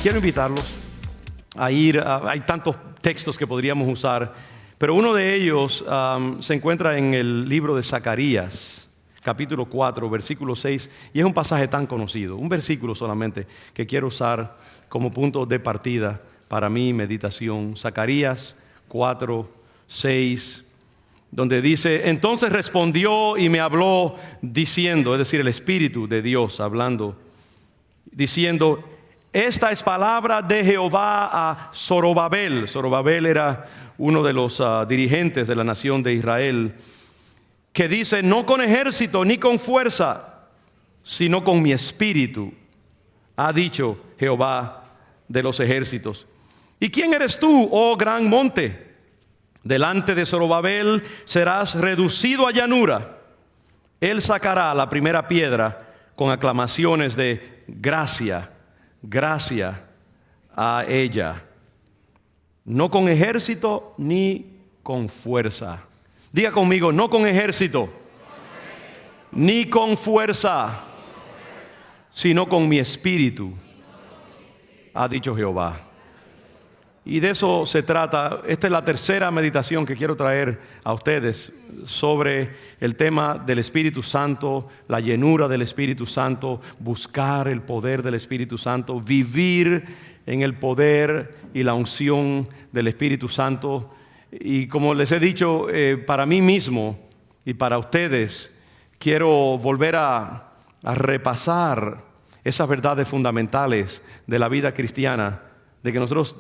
quiero invitarlos a ir, hay tantos textos que podríamos usar, pero uno de ellos se encuentra en el libro de Zacarías, capítulo 4, versículo 6, y es un pasaje tan conocido, un versículo solamente que quiero usar como punto de partida para mi meditación. Zacarías 4, 6, donde dice: entonces respondió y me habló diciendo, es decir, el Espíritu de Dios hablando, diciendo: esta es palabra de Jehová a Zorobabel. Zorobabel era uno de los dirigentes de la nación de Israel, que dice: no con ejército ni con fuerza, sino con mi espíritu, ha dicho Jehová de los ejércitos. ¿Y quién eres tú, oh gran monte? Delante de Zorobabel serás reducido a llanura. Él sacará la primera piedra con aclamaciones de gracia, gracia a ella. No con ejército ni con fuerza. Diga conmigo: no con ejército, ni con fuerza, sino con mi espíritu, ha dicho Jehová. Y de eso se trata. Esta es la tercera meditación que quiero traer a ustedes sobre el tema del Espíritu Santo, la llenura del Espíritu Santo, buscar el poder del Espíritu Santo, vivir en el poder y la unción del Espíritu Santo. Y como les he dicho, para mí mismo y para ustedes, quiero volver a repasar esas verdades fundamentales de la vida cristiana, de que nosotros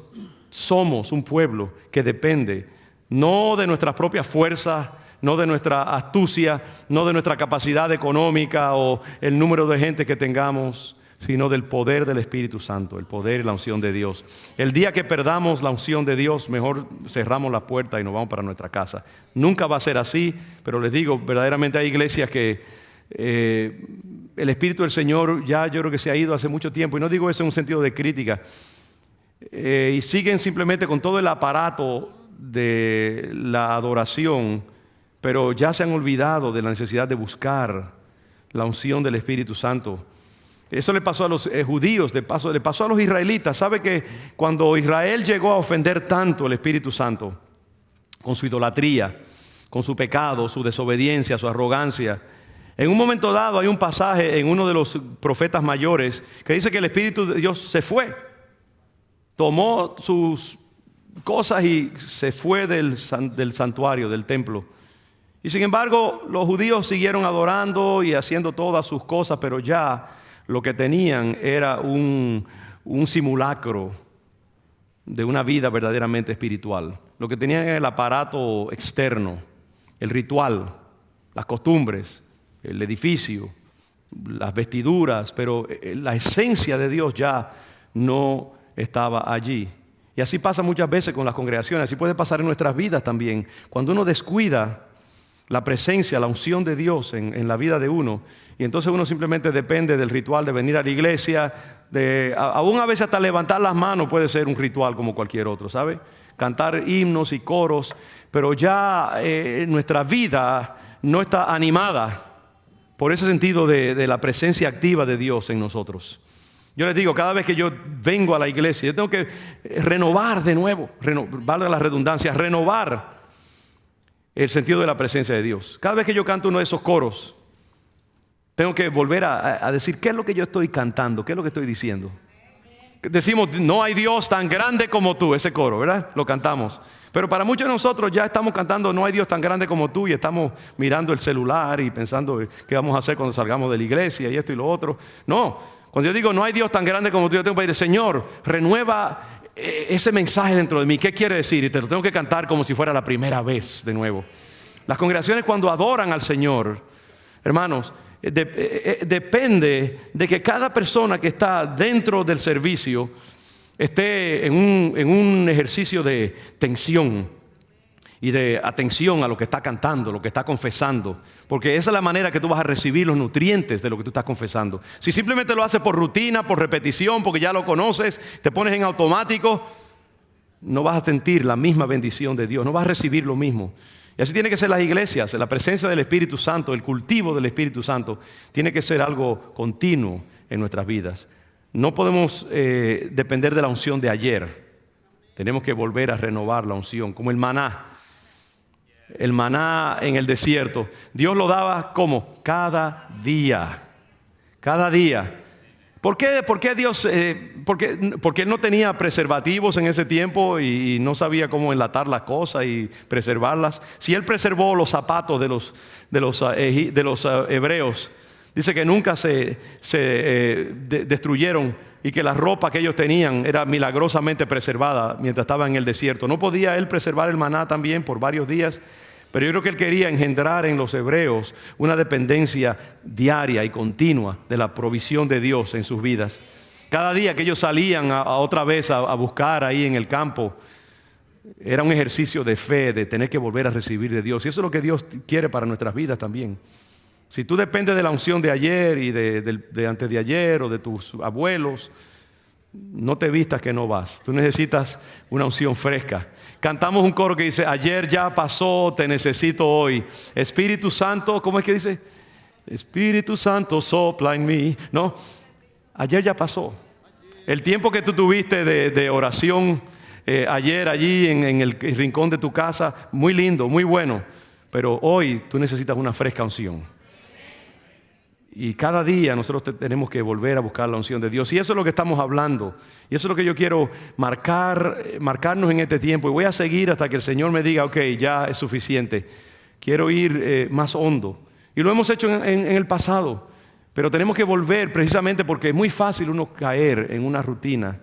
somos un pueblo que depende no de nuestras propias fuerzas, no de nuestra astucia, no de nuestra capacidad económica o el número de gente que tengamos, sino del poder del Espíritu Santo, el poder y la unción de Dios. El día que perdamos la unción de Dios, mejor cerramos la puerta y nos vamos para nuestra casa. Nunca va a ser así, pero les digo, verdaderamente hay iglesias que el Espíritu del Señor ya yo creo que se ha ido hace mucho tiempo, y no digo eso en un sentido de crítica, y siguen simplemente con todo el aparato de la adoración, pero ya se han olvidado de la necesidad de buscar la unción del Espíritu Santo. Eso le pasó a los judíos, le pasó a los israelitas. ¿Sabe que cuando Israel llegó a ofender tanto al Espíritu Santo, con su idolatría, con su pecado, su desobediencia, su arrogancia, en un momento dado hay un pasaje en uno de los profetas mayores que dice que el Espíritu de Dios se fue, tomó sus cosas y se fue del santuario, del templo. Y sin embargo, los judíos siguieron adorando y haciendo todas sus cosas, pero ya lo que tenían era un simulacro de una vida verdaderamente espiritual. Lo que tenían era el aparato externo, el ritual, las costumbres, el edificio, las vestiduras, pero la esencia de Dios ya no estaba allí. Y así pasa muchas veces con las congregaciones, así puede pasar en nuestras vidas también. Cuando uno descuida la presencia, la unción de Dios en la vida de uno, y entonces uno simplemente depende del ritual de venir a la iglesia, aún a veces hasta levantar las manos puede ser un ritual como cualquier otro, ¿sabe? Cantar himnos y coros, pero ya nuestra vida no está animada por ese sentido de la presencia activa de Dios en nosotros. Yo les digo, cada vez que yo vengo a la iglesia, yo tengo que renovar de nuevo, valga la redundancia, renovar el sentido de la presencia de Dios. Cada vez que yo canto uno de esos coros, tengo que volver a decir, ¿qué es lo que yo estoy cantando? ¿Qué es lo que estoy diciendo? Decimos, no hay Dios tan grande como tú, ese coro, ¿verdad? Lo cantamos. Pero para muchos de nosotros ya estamos cantando, no hay Dios tan grande como tú, y estamos mirando el celular y pensando qué vamos a hacer cuando salgamos de la iglesia y esto y lo otro. No. Cuando yo digo no hay Dios tan grande como tú, yo tengo que pedir, Señor, renueva ese mensaje dentro de mí. ¿Qué quiere decir? Y te lo tengo que cantar como si fuera la primera vez de nuevo. Las congregaciones, cuando adoran al Señor, hermanos, depende de que cada persona que está dentro del servicio esté en un ejercicio de tensión y de atención a lo que está cantando, lo que está confesando, porque esa es la manera que tú vas a recibir los nutrientes de lo que tú estás confesando. Si simplemente lo haces por rutina, por repetición, porque ya lo conoces, te pones en automático, no vas a sentir la misma bendición de Dios, no vas a recibir lo mismo. Y así tiene que ser las iglesias. La presencia del Espíritu Santo, el cultivo del Espíritu Santo tiene que ser algo continuo en nuestras vidas. No podemos depender de la unción de ayer. Tenemos que volver a renovar la unción, como el maná. El maná en el desierto. Dios lo daba como cada día. Cada día. ¿Por qué Dios? Porque Él no tenía preservativos en ese tiempo y no sabía cómo enlatar las cosas y preservarlas. Si Él preservó los zapatos de los hebreos, dice que nunca se destruyeron y que la ropa que ellos tenían era milagrosamente preservada mientras estaban en el desierto. ¿No podía Él preservar el maná también por varios días? Pero yo creo que Él quería engendrar en los hebreos una dependencia diaria y continua de la provisión de Dios en sus vidas. Cada día que ellos salían otra vez a buscar ahí en el campo, era un ejercicio de fe, de tener que volver a recibir de Dios. Y eso es lo que Dios quiere para nuestras vidas también. Si tú dependes de la unción de ayer y de antes de ayer o de tus abuelos, no te vistas que no vas. Tú necesitas una unción fresca. Cantamos un coro que dice: ayer ya pasó, te necesito hoy. Espíritu Santo, ¿cómo es que dice? Espíritu Santo sopla en mí. No, ayer ya pasó. El tiempo que tú tuviste de oración ayer allí en el rincón de tu casa, muy lindo, muy bueno. Pero hoy tú necesitas una fresca unción. Y cada día nosotros tenemos que volver a buscar la unción de Dios. Y eso es lo que estamos hablando. Y eso es lo que yo quiero marcarnos en este tiempo. Y voy a seguir hasta que el Señor me diga: ok, ya es suficiente. Quiero ir más hondo. Y lo hemos hecho en el pasado. Pero tenemos que volver precisamente porque es muy fácil uno caer en una rutina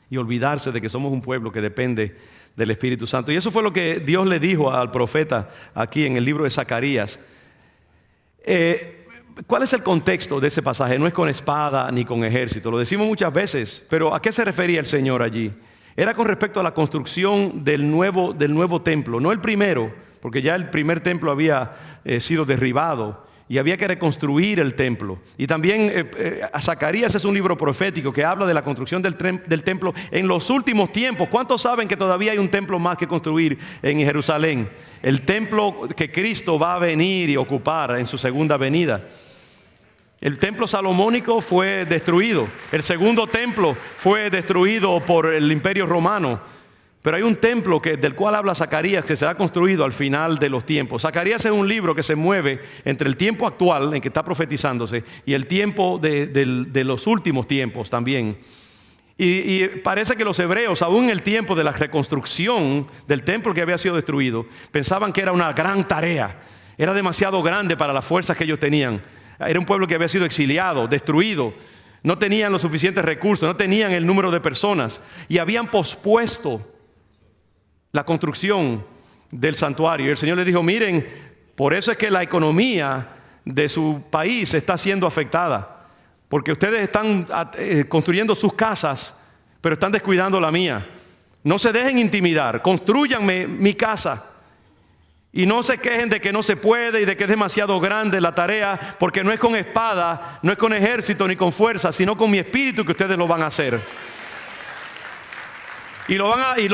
y olvidarse de que somos un pueblo que depende del Espíritu Santo. Y eso fue lo que Dios le dijo al profeta aquí en el libro de Zacarías. ¿Cuál es el contexto de ese pasaje? No es con espada ni con ejército, lo decimos muchas veces, pero ¿a qué se refería el Señor allí? Era con respecto a la construcción del nuevo templo, no el primero, porque ya el primer templo había sido derribado y había que reconstruir el templo. Y también Zacarías es un libro profético que habla de la construcción del templo en los últimos tiempos. ¿Cuántos saben que todavía hay un templo más que construir en Jerusalén? El templo que Cristo va a venir y ocupar en su segunda venida. El templo salomónico fue destruido. El segundo templo fue destruido por el Imperio Romano. Pero hay un templo del cual habla Zacarías que será construido al final de los tiempos. Zacarías es un libro que se mueve entre el tiempo actual en que está profetizándose y el tiempo de los últimos tiempos también. Y parece que los hebreos, aún en el tiempo de la reconstrucción del templo que había sido destruido, pensaban que era una gran tarea. Era demasiado grande para las fuerzas que ellos tenían. Era un pueblo que había sido exiliado, destruido. No tenían los suficientes recursos, no tenían el número de personas y habían pospuesto la construcción del santuario. Y el Señor les dijo: miren, por eso es que la economía de su país está siendo afectada, porque ustedes están construyendo sus casas, pero están descuidando la mía. No se dejen intimidar, construyanme mi casa. Y no se quejen de que no se puede y de que es demasiado grande la tarea, porque no es con espada, no es con ejército ni con fuerza, sino con mi espíritu que ustedes lo van a hacer. Y lo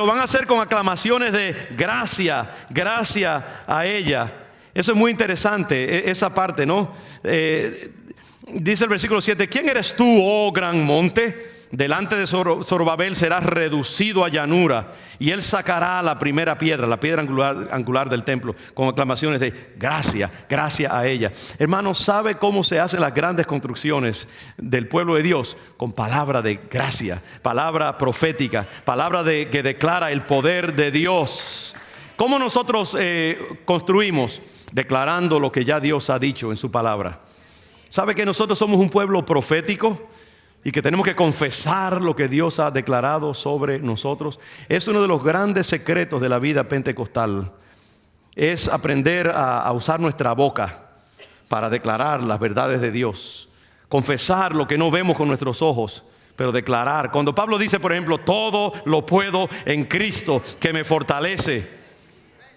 van a hacer con aclamaciones de gracia, gracia a ella. Eso es muy interesante, esa parte, ¿no? Dice el versículo 7: ¿quién eres tú, oh gran monte? Delante de Zorobabel serás reducido a llanura, y él sacará la primera piedra, la piedra angular del templo, con aclamaciones de gracia, gracia a ella. Hermano, ¿sabe cómo se hacen las grandes construcciones del pueblo de Dios? Con palabra de gracia, palabra profética, palabra que declara el poder de Dios. ¿Cómo nosotros construimos? Declarando lo que ya Dios ha dicho en su palabra. ¿Sabe que nosotros somos un pueblo profético? Y que tenemos que confesar lo que Dios ha declarado sobre nosotros. Es uno de los grandes secretos de la vida pentecostal. Es aprender a usar nuestra boca para declarar las verdades de Dios. Confesar lo que no vemos con nuestros ojos, pero declarar. Cuando Pablo dice, por ejemplo, todo lo puedo en Cristo que me fortalece.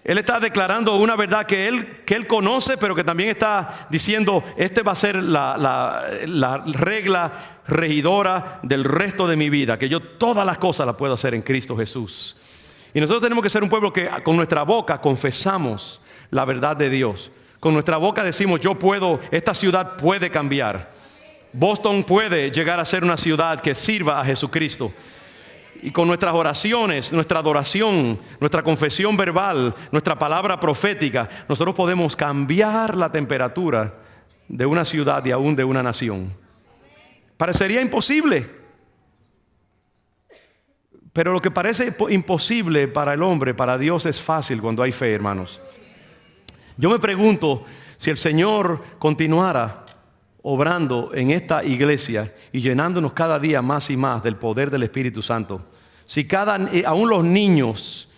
Él está declarando una verdad que él conoce, pero que también está diciendo: este va a ser la regla regidora del resto de mi vida, que yo todas las cosas las puedo hacer en Cristo Jesús. Y nosotros tenemos que ser un pueblo que con nuestra boca confesamos la verdad de Dios. Con nuestra boca decimos: yo puedo, esta ciudad puede cambiar. Boston puede llegar a ser una ciudad que sirva a Jesucristo. Y con nuestras oraciones, nuestra adoración, nuestra confesión verbal, nuestra palabra profética, nosotros podemos cambiar la temperatura de una ciudad y aún de una nación. Parecería imposible, pero lo que parece imposible para el hombre, para Dios es fácil cuando hay fe, hermanos. Yo me pregunto si el Señor continuara obrando en esta iglesia y llenándonos cada día más y más del poder del Espíritu Santo. Si aún los niños,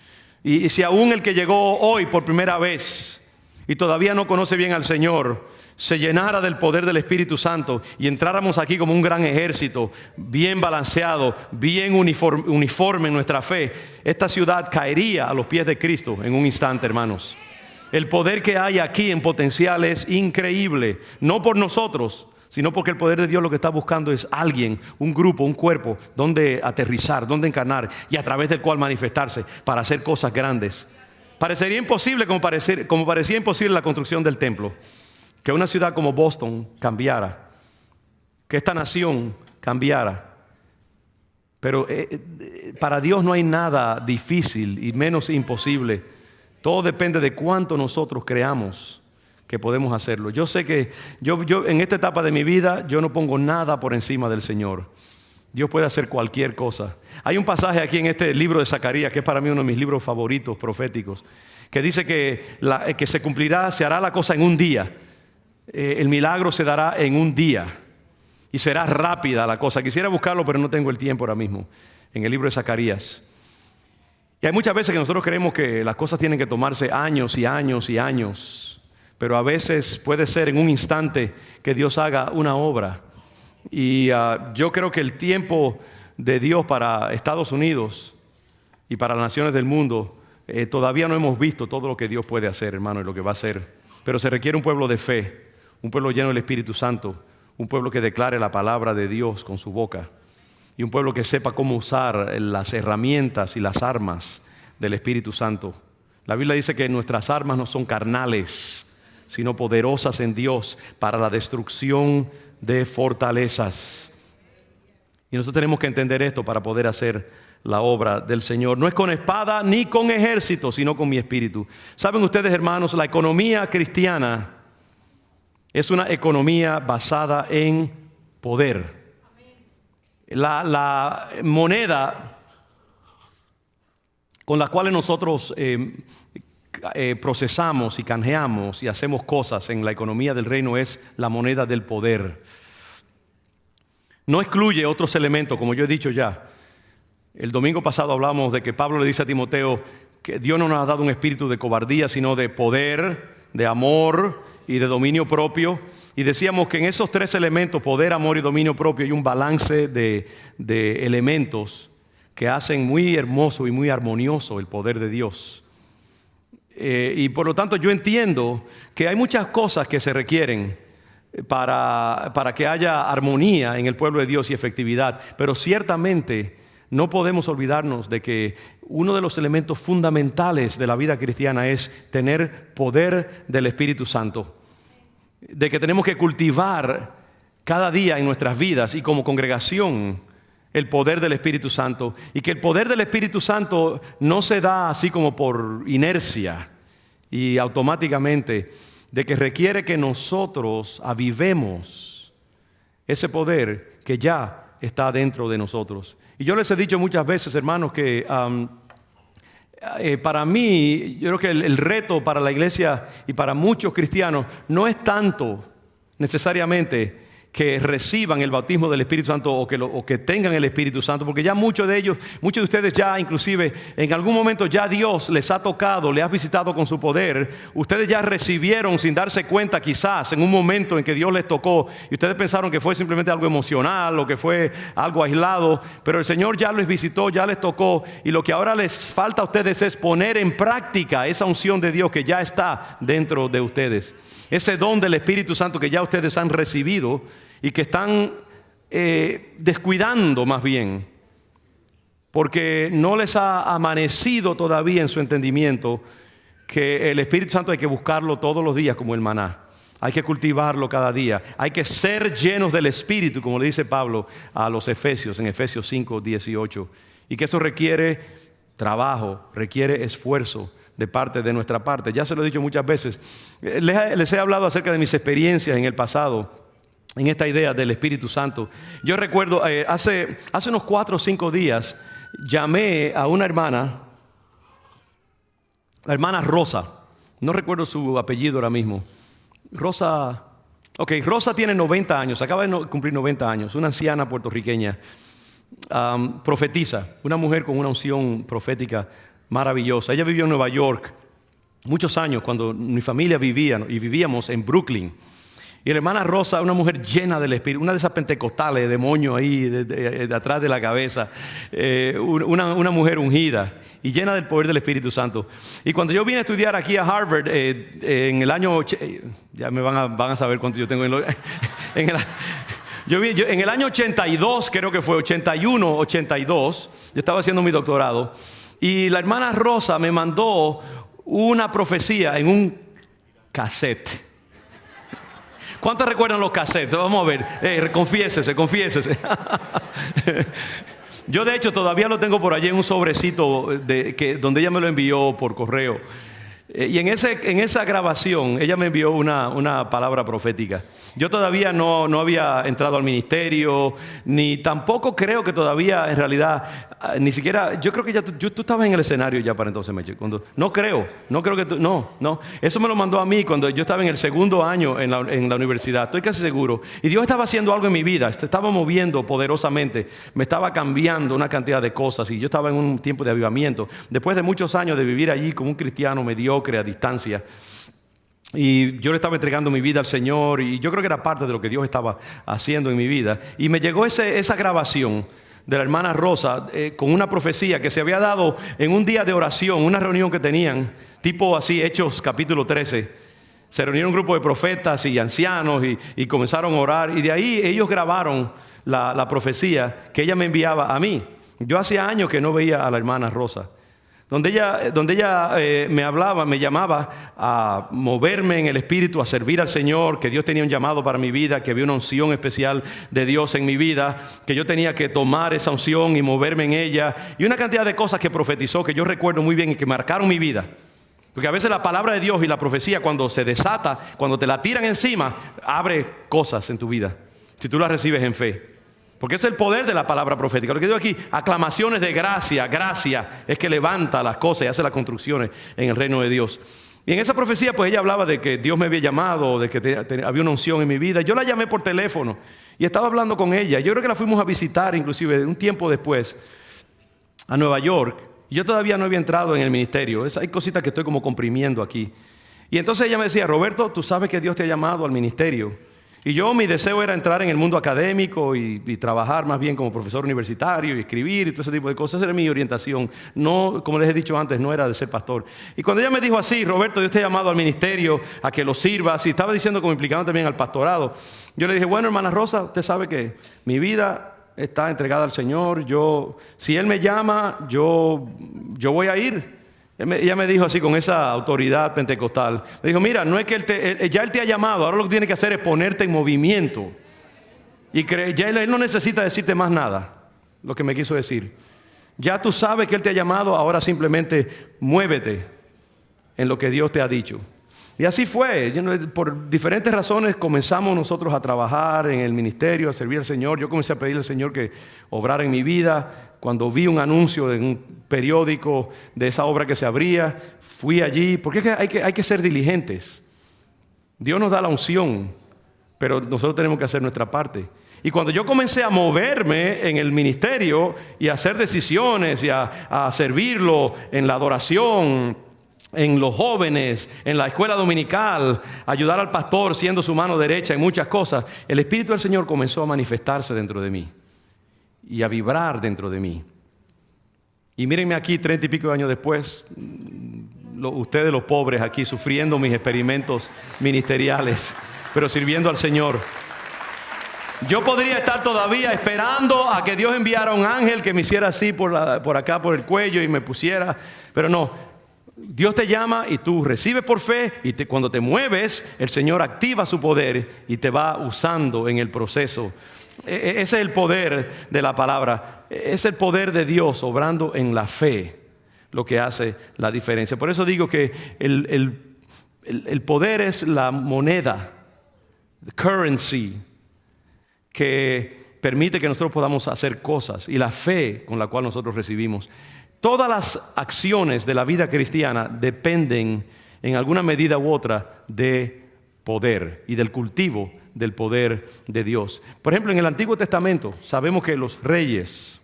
y si aún el que llegó hoy por primera vez y todavía no conoce bien al Señor, se llenara del poder del Espíritu Santo y entráramos aquí como un gran ejército, bien balanceado, bien uniforme en nuestra fe, esta ciudad caería a los pies de Cristo en un instante, hermanos. El poder que hay aquí en potencial es increíble, no por nosotros, sino porque el poder de Dios lo que está buscando es alguien, un grupo, un cuerpo, donde aterrizar, donde encarnar y a través del cual manifestarse para hacer cosas grandes. Parecería imposible como parecía imposible la construcción del templo, que una ciudad como Boston cambiara, que esta nación cambiara. Pero para Dios no hay nada difícil y menos imposible. Todo depende de cuánto nosotros creamos que podemos hacerlo. Yo sé que yo en esta etapa de mi vida, yo no pongo nada por encima del Señor. Dios puede hacer cualquier cosa. Hay un pasaje aquí en este libro de Zacarías, que es para mí uno de mis libros favoritos proféticos, que dice que se cumplirá, se hará la cosa en un día. El milagro se dará en un día y será rápida la cosa. Quisiera buscarlo, pero no tengo el tiempo ahora mismo, en el libro de Zacarías. Y hay muchas veces que nosotros creemos que las cosas tienen que tomarse años y años y años, pero a veces puede ser en un instante que Dios haga una obra. Y yo creo que el tiempo de Dios para Estados Unidos y para las naciones del mundo, todavía no hemos visto todo lo que Dios puede hacer, hermano, y lo que va a hacer. Pero se requiere un pueblo de fe, un pueblo lleno del Espíritu Santo, un pueblo que declare la palabra de Dios con su boca. Y un pueblo que sepa cómo usar las herramientas y las armas del Espíritu Santo. La Biblia dice que nuestras armas no son carnales, sino poderosas en Dios para la destrucción de fortalezas. Y nosotros tenemos que entender esto para poder hacer la obra del Señor. No es con espada ni con ejército, sino con mi espíritu. ¿Saben ustedes, hermanos? La economía cristiana es una economía basada en poder. La moneda con la cual nosotros procesamos y canjeamos y hacemos cosas en la economía del reino es la moneda del poder. No excluye otros elementos, como yo he dicho ya. El domingo pasado hablamos de que Pablo le dice a Timoteo que Dios no nos ha dado un espíritu de cobardía, sino de poder, de amor y de dominio propio. Y decíamos que en esos tres elementos, poder, amor y dominio propio, hay un balance de elementos que hacen muy hermoso y muy armonioso el poder de Dios. Y por lo tanto yo entiendo que hay muchas cosas que se requieren para que haya armonía en el pueblo de Dios y efectividad, pero ciertamente no podemos olvidarnos de que uno de los elementos fundamentales de la vida cristiana es tener poder del Espíritu Santo, de que tenemos que cultivar cada día en nuestras vidas y como congregación el poder del Espíritu Santo, y que el poder del Espíritu Santo no se da así como por inercia y automáticamente, de que requiere que nosotros avivemos ese poder que ya está dentro de nosotros. Y yo les he dicho muchas veces, hermanos, que para mí, yo creo que el reto para la iglesia y para muchos cristianos no es tanto necesariamente que reciban el bautismo del Espíritu Santo o que tengan el Espíritu Santo, porque ya muchos de ustedes ya inclusive en algún momento ya Dios les ha tocado, les ha visitado con su poder. Ustedes ya recibieron sin darse cuenta quizás en un momento en que Dios les tocó y ustedes pensaron que fue simplemente algo emocional o que fue algo aislado, pero el Señor ya les visitó, ya les tocó, y lo que ahora les falta a ustedes es poner en práctica esa unción de Dios que ya está dentro de ustedes. Ese don del Espíritu Santo que ya ustedes han recibido y que están descuidando más bien, porque no les ha amanecido todavía en su entendimiento que el Espíritu Santo hay que buscarlo todos los días como el maná. Hay que cultivarlo cada día. Hay que ser llenos del Espíritu, como le dice Pablo a los Efesios, en Efesios 5:18. Y que eso requiere trabajo, requiere esfuerzo de parte de nuestra parte. Ya se lo he dicho muchas veces. Les he hablado acerca de mis experiencias en el pasado, en esta idea del Espíritu Santo. Yo recuerdo, hace unos 4 o 5 días, llamé a una hermana, la hermana Rosa. No recuerdo su apellido ahora mismo. Rosa tiene 90 años, acaba de cumplir 90 años, una anciana puertorriqueña, profetiza, una mujer con una unción profética maravillosa. Ella vivió en Nueva York muchos años cuando mi familia vivía y vivíamos en Brooklyn. Y la hermana Rosa, una mujer llena del Espíritu, una de esas pentecostales, demonio ahí de atrás de la cabeza, una mujer ungida y llena del poder del Espíritu Santo. Y cuando yo vine a estudiar aquí a Harvard, en el año, ya me van a saber cuánto yo tengo en el año 82, creo que fue 81, 82, yo estaba haciendo mi doctorado, y la hermana Rosa me mandó una profecía en un cassette. ¿Cuántos recuerdan los cassettes? Vamos a ver, confiésese. Yo de hecho todavía lo tengo por allí en un sobrecito donde ella me lo envió por correo. Y en esa grabación ella me envió una palabra profética. Yo todavía no había entrado al ministerio, ni tampoco creo que todavía en realidad, ni siquiera, yo creo que ya tú estabas en el escenario ya para entonces, Meche. No creo que tú, no. Eso me lo mandó a mí cuando yo estaba en el segundo año en la universidad, estoy casi seguro. Y Dios estaba haciendo algo en mi vida, se estaba moviendo poderosamente, me estaba cambiando una cantidad de cosas y yo estaba en un tiempo de avivamiento. Después de muchos años de vivir allí como un cristiano mediocre a distancia, y yo le estaba entregando mi vida al Señor, y yo creo que era parte de lo que Dios estaba haciendo en mi vida, y me llegó esa grabación de la hermana Rosa con una profecía que se había dado en un día de oración, una reunión que tenían, tipo así, Hechos capítulo 13. Se reunieron un grupo de profetas y ancianos y comenzaron a orar, y de ahí ellos grabaron la profecía que ella me enviaba a mí. Yo hacía años que no veía a la hermana Rosa, donde ella me hablaba, me llamaba a moverme en el Espíritu, a servir al Señor, que Dios tenía un llamado para mi vida, que había una unción especial de Dios en mi vida, que yo tenía que tomar esa unción y moverme en ella, y una cantidad de cosas que profetizó que yo recuerdo muy bien y que marcaron mi vida. Porque a veces la palabra de Dios y la profecía, cuando se desata, cuando te la tiran encima, abre cosas en tu vida, si tú las recibes en fe. Porque es el poder de la palabra profética. Lo que digo aquí, aclamaciones de gracia es que levanta las cosas y hace las construcciones en el reino de Dios. Y en esa profecía pues ella hablaba de que Dios me había llamado, de que había una unción en mi vida. Yo la llamé por teléfono y estaba hablando con ella. Yo creo que la fuimos a visitar inclusive un tiempo después a Nueva York. Yo todavía no había entrado en el ministerio. Hay cositas que estoy como comprimiendo aquí. Y entonces ella me decía, Roberto, tú sabes que Dios te ha llamado al ministerio. Y mi deseo era entrar en el mundo académico y trabajar más bien como profesor universitario y escribir y todo ese tipo de cosas. Esa era mi orientación. No, como les he dicho antes, no era de ser pastor. Y cuando ella me dijo así, Roberto, Dios te ha llamado al ministerio, a que lo sirvas, y estaba diciendo como implicando también al pastorado, yo le dije, bueno, hermana Rosa, usted sabe que mi vida está entregada al Señor. Si Él me llama, yo voy a ir. Ella me dijo así con esa autoridad pentecostal. Me dijo, mira, no es que ya Él te ha llamado, ahora lo que tiene que hacer es ponerte en movimiento. Y ya Él no necesita decirte más nada, lo que me quiso decir. Ya tú sabes que Él te ha llamado, ahora simplemente muévete en lo que Dios te ha dicho. Y así fue. Por diferentes razones comenzamos nosotros a trabajar en el ministerio, a servir al Señor. Yo comencé a pedirle al Señor que obrara en mi vida. Cuando vi un anuncio en un periódico de esa obra que se abría, fui allí, porque es que hay que ser diligentes. Dios nos da la unción, pero nosotros tenemos que hacer nuestra parte. Y cuando yo comencé a moverme en el ministerio y a hacer decisiones y a servirlo en la adoración, en los jóvenes, en la escuela dominical, ayudar al pastor siendo su mano derecha en muchas cosas, el Espíritu del Señor comenzó a manifestarse dentro de mí y a vibrar dentro de mí. Y mírenme aquí 30 y pico de años después, ustedes los pobres aquí sufriendo mis experimentos ministeriales, pero sirviendo al Señor. Yo podría estar todavía esperando a que Dios enviara un ángel que me hiciera así por acá, por el cuello y me pusiera, pero no. Dios te llama y tú recibes por fe y cuando te mueves, el Señor activa su poder y te va usando en el proceso. Ese es el poder de la palabra, es el poder de Dios obrando en la fe lo que hace la diferencia. Por eso digo que el poder es la moneda, the currency, que permite que nosotros podamos hacer cosas, y la fe con la cual nosotros recibimos. Todas las acciones de la vida cristiana dependen en alguna medida u otra de poder y del cultivo del poder de Dios. Por ejemplo, en el Antiguo Testamento sabemos que los reyes,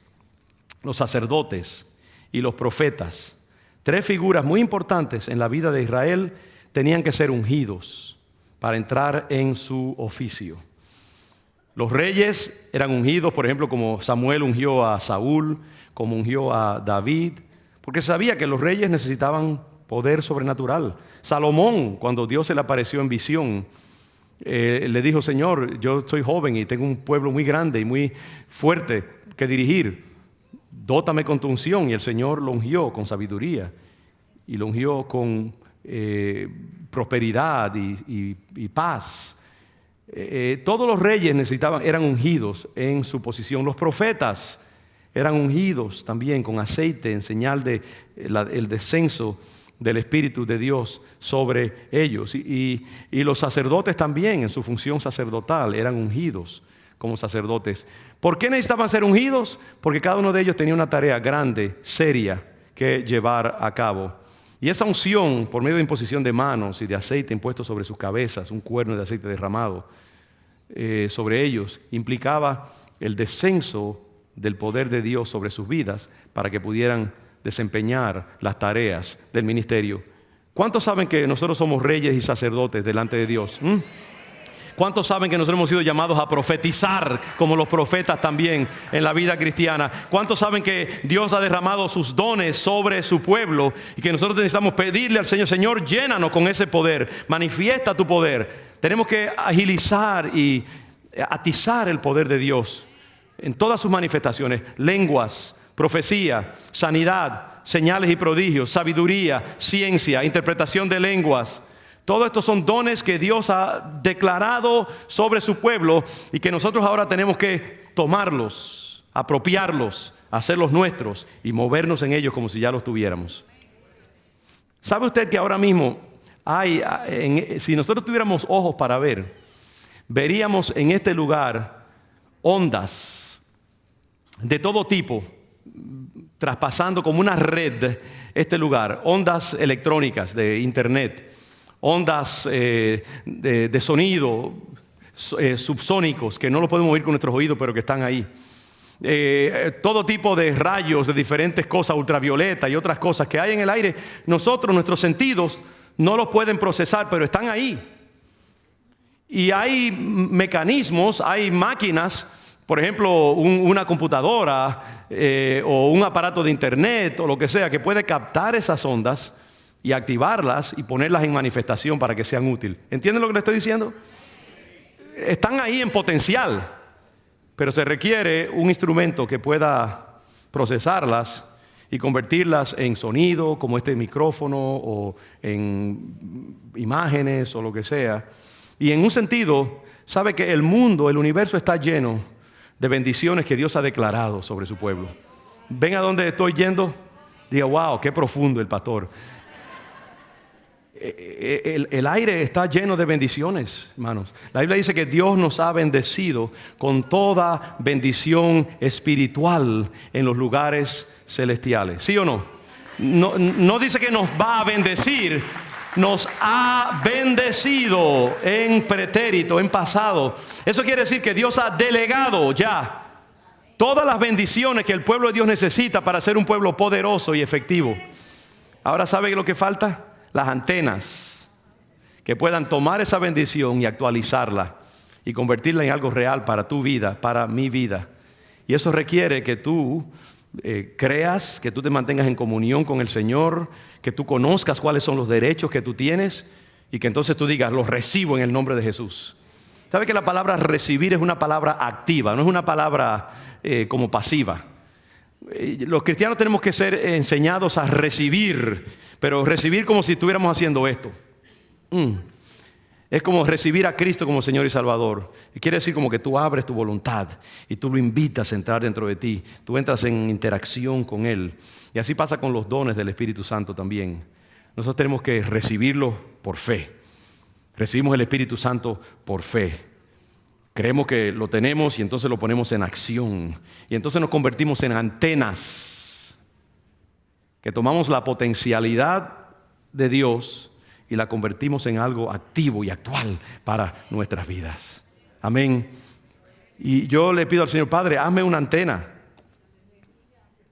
los sacerdotes y los profetas, tres figuras muy importantes en la vida de Israel, tenían que ser ungidos para entrar en su oficio. Los reyes eran ungidos, por ejemplo, como Samuel ungió a Saúl, como ungió a David, porque sabía que los reyes necesitaban poder sobrenatural. Salomón, cuando Dios se le apareció en visión, le dijo: Señor, yo soy joven y tengo un pueblo muy grande y muy fuerte que dirigir. Dótame con tu unción. Y el Señor lo ungió con sabiduría y lo ungió con prosperidad y paz. Todos los reyes eran ungidos en su posición. Los profetas eran ungidos también con aceite en señal de el descenso del Espíritu de Dios sobre ellos. Y los sacerdotes también, en su función sacerdotal, eran ungidos como sacerdotes. ¿Por qué necesitaban ser ungidos? Porque cada uno de ellos tenía una tarea grande, seria, que llevar a cabo. Y esa unción, por medio de imposición de manos y de aceite impuesto sobre sus cabezas, un cuerno de aceite derramado sobre ellos, implicaba el descenso del poder de Dios sobre sus vidas para que pudieran desempeñar las tareas del ministerio. ¿Cuántos saben que nosotros somos reyes y sacerdotes delante de Dios? ¿Cuántos saben que nosotros hemos sido llamados a profetizar como los profetas también en la vida cristiana? ¿Cuántos saben que Dios ha derramado sus dones sobre su pueblo y que nosotros necesitamos pedirle al Señor: Señor, llénanos con ese poder, manifiesta tu poder? Tenemos que agilizar y atizar el poder de Dios en todas sus manifestaciones: lenguas, profecía, sanidad, señales y prodigios, sabiduría, ciencia, interpretación de lenguas. Todos estos son dones que Dios ha declarado sobre su pueblo y que nosotros ahora tenemos que tomarlos, apropiarlos, hacerlos nuestros y movernos en ellos como si ya los tuviéramos. ¿Sabe usted que ahora mismo si nosotros tuviéramos ojos para ver, veríamos en este lugar ondas de todo tipo, traspasando como una red este lugar, ondas electrónicas de internet, ondas de sonido subsónicos que no los podemos oír con nuestros oídos, pero que están ahí. Todo tipo de rayos de diferentes cosas, ultravioleta y otras cosas que hay en el aire. Nuestros sentidos no los pueden procesar, pero están ahí. Y hay mecanismos, hay máquinas, por ejemplo, una computadora o un aparato de internet o lo que sea, que puede captar esas ondas y activarlas y ponerlas en manifestación para que sean útiles. ¿Entienden lo que le estoy diciendo? Están ahí en potencial, pero se requiere un instrumento que pueda procesarlas y convertirlas en sonido, como este micrófono, o en imágenes o lo que sea. Y en un sentido, sabe que el mundo, el universo está lleno de bendiciones que Dios ha declarado sobre su pueblo. ¿Ven a dónde estoy yendo? Diga: wow, qué profundo el pastor. El aire está lleno de bendiciones, hermanos. La Biblia dice que Dios nos ha bendecido con toda bendición espiritual en los lugares celestiales. ¿Sí o no? No dice que nos va a bendecir, nos ha bendecido en pretérito, en pasado. Eso quiere decir que Dios ha delegado ya todas las bendiciones que el pueblo de Dios necesita para ser un pueblo poderoso y efectivo. Ahora, ¿sabe lo que falta? Las antenas que puedan tomar esa bendición y actualizarla y convertirla en algo real para tu vida, para mi vida. Y eso requiere que tú creas, que tú te mantengas en comunión con el Señor, que tú conozcas cuáles son los derechos que tú tienes y que entonces tú digas: los recibo en el nombre de Jesús. ¿Sabe que la palabra recibir es una palabra activa, no es una palabra como pasiva? Los cristianos tenemos que ser enseñados a recibir, pero recibir como si estuviéramos haciendo esto. Es como recibir a Cristo como Señor y Salvador. Y quiere decir como que tú abres tu voluntad y tú lo invitas a entrar dentro de ti. Tú entras en interacción con Él. Y así pasa con los dones del Espíritu Santo también. Nosotros tenemos que recibirlo por fe. Recibimos el Espíritu Santo por fe. Creemos que lo tenemos y entonces lo ponemos en acción. Y entonces nos convertimos en antenas que tomamos la potencialidad de Dios y la convertimos en algo activo y actual para nuestras vidas. Amén. Y yo le pido al Señor, Padre, hazme una antena.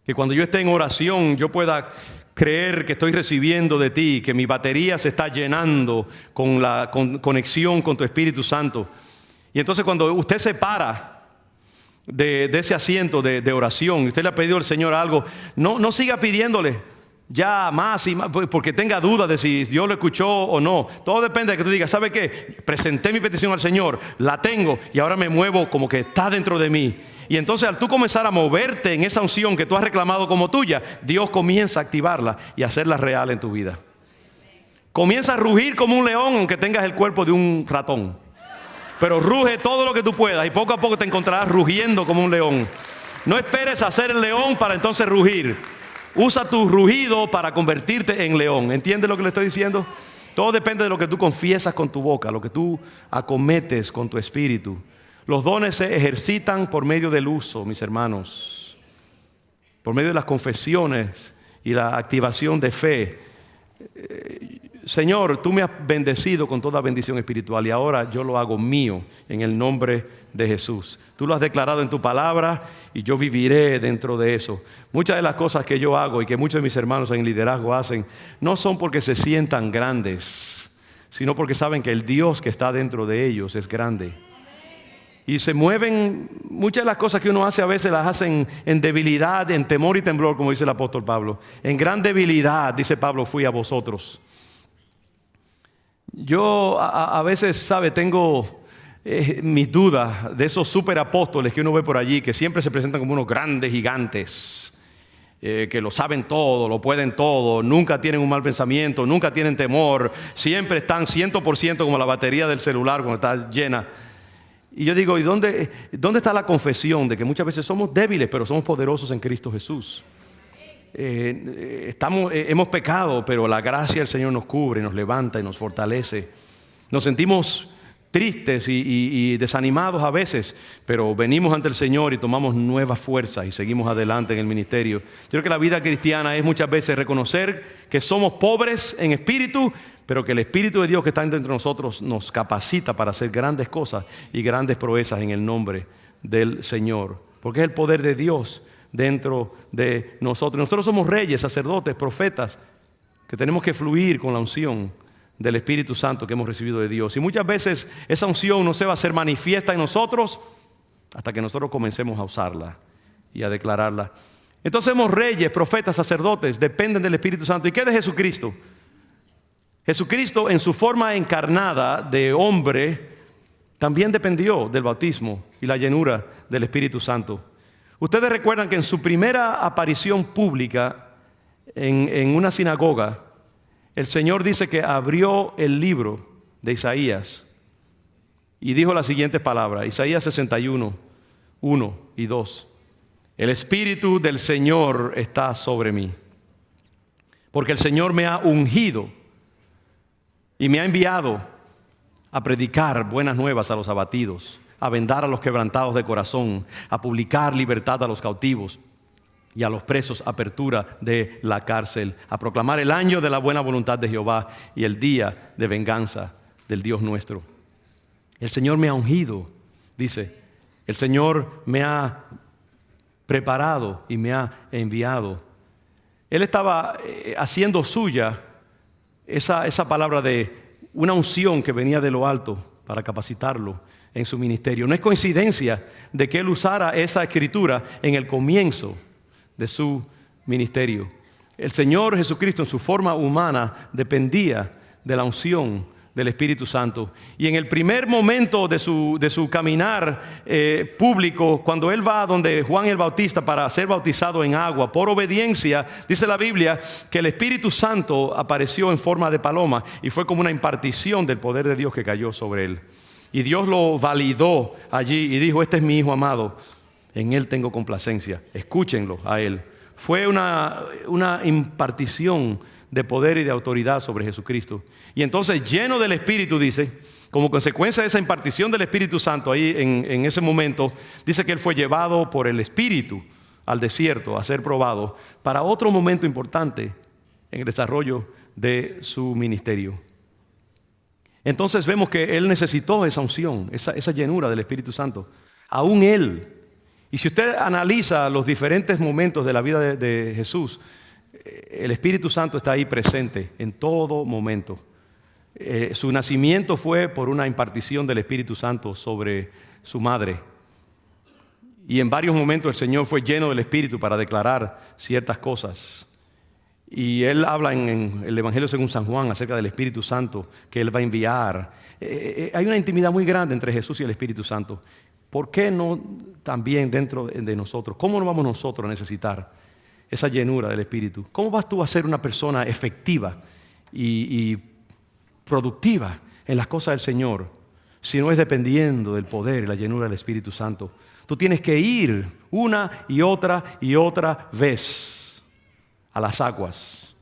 Que cuando yo esté en oración yo pueda creer que estoy recibiendo de ti, que mi batería se está llenando con la conexión con tu Espíritu Santo. Y entonces cuando usted se para de ese asiento de oración y usted le ha pedido al Señor algo, no siga pidiéndole ya más y más, porque tenga dudas de si Dios lo escuchó o no. Todo depende de que tú digas, ¿sabe qué? Presenté mi petición al Señor, la tengo y ahora me muevo como que está dentro de mí. Y entonces al tú comenzar a moverte en esa unción que tú has reclamado como tuya, Dios comienza a activarla y a hacerla real en tu vida. Comienza a rugir como un león aunque tengas el cuerpo de un ratón. Pero ruge todo lo que tú puedas y poco a poco te encontrarás rugiendo como un león. No esperes a ser el león para entonces rugir. Usa tu rugido para convertirte en león. ¿Entiendes lo que le estoy diciendo? Todo depende de lo que tú confiesas con tu boca, lo que tú acometes con tu espíritu. Los dones se ejercitan por medio del uso, mis hermanos. Por medio de las confesiones y la activación de fe. Señor, tú me has bendecido con toda bendición espiritual y ahora yo lo hago mío en el nombre de Jesús. Tú lo has declarado en tu palabra y yo viviré dentro de eso. Muchas de las cosas que yo hago y que muchos de mis hermanos en liderazgo hacen no son porque se sientan grandes, sino porque saben que el Dios que está dentro de ellos es grande. Y se mueven, muchas de las cosas que uno hace a veces las hacen en debilidad, en temor y temblor, como dice el apóstol Pablo. En gran debilidad, dice Pablo, fui a vosotros. Yo a veces, ¿sabe? Tengo mis dudas de esos superapóstoles que uno ve por allí, que siempre se presentan como unos grandes gigantes, que lo saben todo, lo pueden todo, nunca tienen un mal pensamiento, nunca tienen temor, siempre están 100% como la batería del celular cuando está llena. Y yo digo, ¿y dónde está la confesión de que muchas veces somos débiles, pero somos poderosos en Cristo Jesús? Hemos pecado, pero la gracia del Señor nos cubre, nos levanta y nos fortalece. Nos sentimos tristes y desanimados a veces, pero venimos ante el Señor y tomamos nueva fuerza y seguimos adelante en el ministerio. Yo creo que la vida cristiana es muchas veces reconocer que somos pobres en espíritu, pero que el Espíritu de Dios que está dentro de nosotros nos capacita para hacer grandes cosas y grandes proezas en el nombre del Señor, porque es el poder de Dios dentro de nosotros. Nosotros somos reyes, sacerdotes, profetas, que tenemos que fluir con la unción del Espíritu Santo que hemos recibido de Dios. Y muchas veces esa unción no se va a hacer manifiesta en nosotros hasta que nosotros comencemos a usarla y a declararla. Entonces somos reyes, profetas, sacerdotes, dependen del Espíritu Santo. ¿Y qué de Jesucristo? Jesucristo en su forma encarnada de hombre también dependió del bautismo y la llenura del Espíritu Santo. Ustedes recuerdan que en su primera aparición pública en una sinagoga, el Señor dice que abrió el libro de Isaías y dijo las siguientes palabras, Isaías 61, 1 y 2. El Espíritu del Señor está sobre mí, porque el Señor me ha ungido y me ha enviado a predicar buenas nuevas a los abatidos, a vendar a los quebrantados de corazón, a publicar libertad a los cautivos y a los presos apertura de la cárcel, a proclamar el año de la buena voluntad de Jehová y el día de venganza del Dios nuestro. El Señor me ha ungido, dice, el Señor me ha preparado y me ha enviado. Él estaba haciendo suya esa palabra de una unción que venía de lo alto para capacitarlo en su ministerio. No es coincidencia de que él usara esa escritura en el comienzo de su ministerio. El Señor Jesucristo en su forma humana dependía de la unción del Espíritu Santo. Y en el primer momento de su caminar público, cuando él va donde Juan el Bautista para ser bautizado en agua, por obediencia, dice la Biblia que el Espíritu Santo apareció en forma de paloma y fue como una impartición del poder de Dios que cayó sobre él. Y Dios lo validó allí y dijo: este es mi Hijo amado, en él tengo complacencia, escúchenlo a él. Fue una impartición de poder y de autoridad sobre Jesucristo. Y entonces, lleno del Espíritu, dice, como consecuencia de esa impartición del Espíritu Santo ahí en ese momento, dice que él fue llevado por el Espíritu al desierto a ser probado para otro momento importante en el desarrollo de su ministerio. Entonces vemos que él necesitó esa unción, esa llenura del Espíritu Santo, aún él. Y si usted analiza los diferentes momentos de la vida de Jesús, el Espíritu Santo está ahí presente en todo momento. Su nacimiento fue por una impartición del Espíritu Santo sobre su madre. Y en varios momentos el Señor fue lleno del Espíritu para declarar ciertas cosas. Y Él habla en el Evangelio según San Juan acerca del Espíritu Santo que Él va a enviar. Hay una intimidad muy grande entre Jesús y el Espíritu Santo. ¿Por qué no también dentro de nosotros? ¿Cómo no vamos nosotros a necesitar esa llenura del Espíritu? ¿Cómo vas tú a ser una persona efectiva y productiva en las cosas del Señor si no es dependiendo del poder y la llenura del Espíritu Santo? Tú tienes que ir una y otra vez a las aguas.